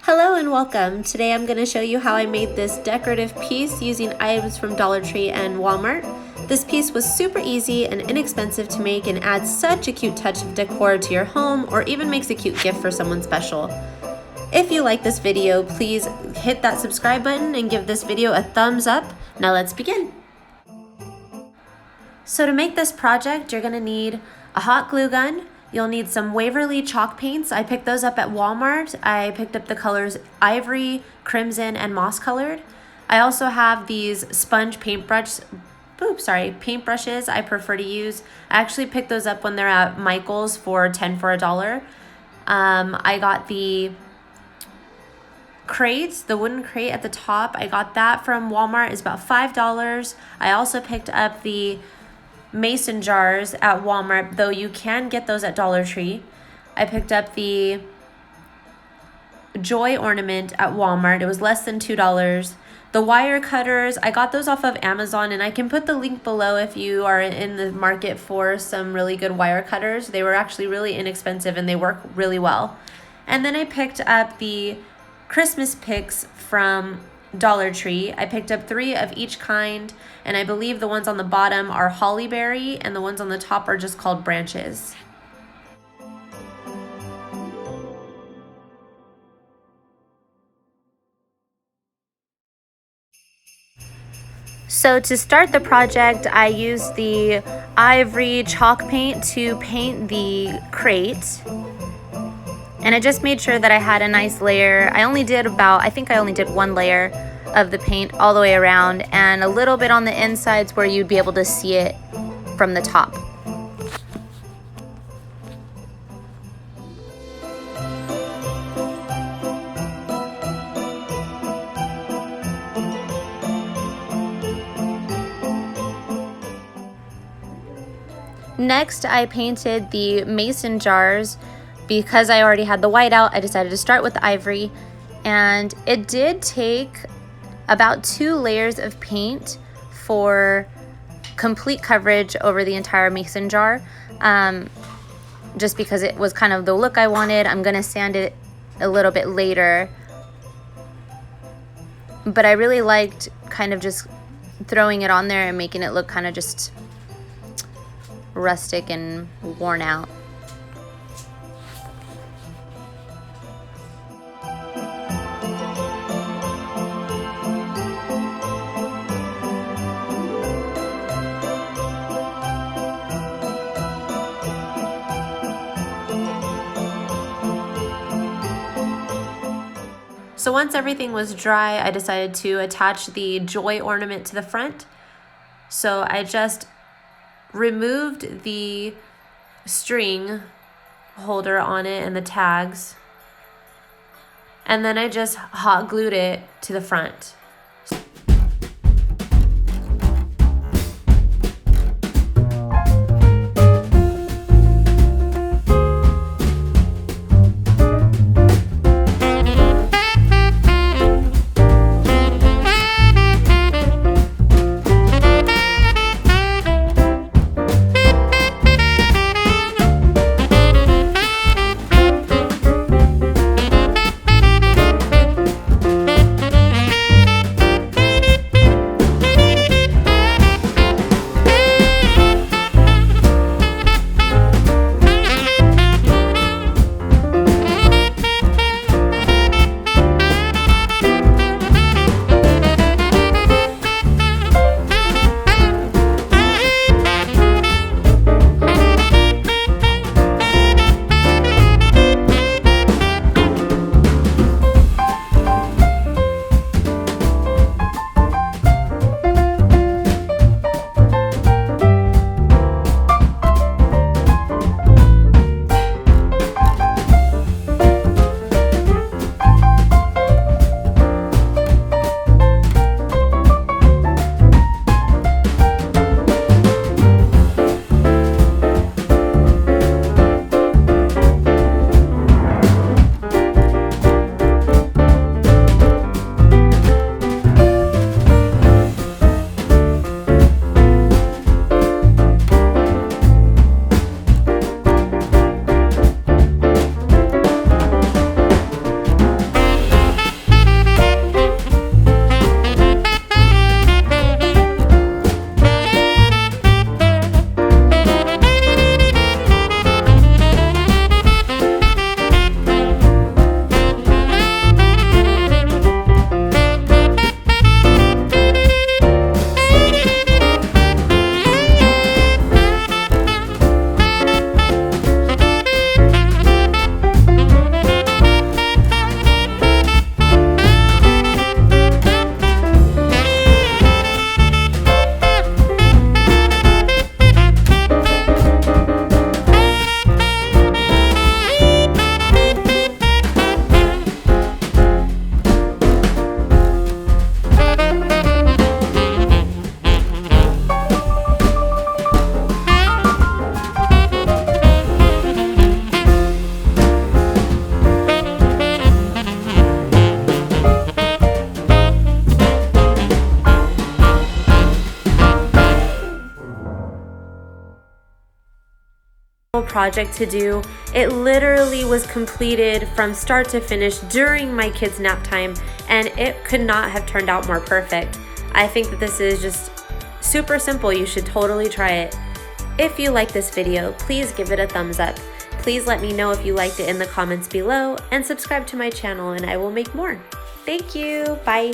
Hello and welcome. Today I'm going to show you how I made this decorative piece using items from Dollar Tree and Walmart. This piece was super easy and inexpensive to make and adds such a cute touch of decor to your home or even makes a cute gift for someone special. If you like this video, please hit that subscribe button and give this video a thumbs up. Now let's begin. So to make this project, you're going to need a hot glue gun. You'll need some Waverly chalk paints. I picked those up at Walmart. I picked up the colors ivory, crimson, and moss colored. I also have these sponge paintbrushes I prefer to use. I actually picked those up when they're at Michael's for 10 for $1. I got the crates, the wooden crate at the top. I got that from Walmart. It's about $5. I also picked up the mason jars at Walmart, though you can get those at Dollar Tree. I picked up the Joy ornament at Walmart. It was less than $2. The wire cutters, I got those off of Amazon, and I can put the link below if you are in the market for some really good wire cutters. They were actually really inexpensive and they work really well. And then I picked up the Christmas picks from Dollar Tree. I picked up 3 of each kind, and I believe the ones on the bottom are hollyberry and the ones on the top are just called branches. So to start the project, I used the ivory chalk paint to paint the crate. And I just made sure that I had a nice layer. I think I only did 1 layer of the paint all the way around and a little bit on the insides where you'd be able to see it from the top. Next, I painted the mason jars. Because I already had the white out, I decided to start with the ivory, and it did take about 2 layers of paint for complete coverage over the entire mason jar, just because it was kind of the look I wanted. I'm gonna sand it a little bit later, but I really liked kind of just throwing it on there and making it look kind of just rustic and worn out. So once everything was dry, I decided to attach the Joy ornament to the front. So I just removed the string holder on it and the tags, and then I just hot glued it to the front. project to do. It literally was completed from start to finish during my kids' nap time, and it could not have turned out more perfect. I think that this is just super simple. You should totally try it. If you like this video, please give it a thumbs up. Please let me know if you liked it in the comments below, and subscribe to my channel and I will make more. Thank you. Bye.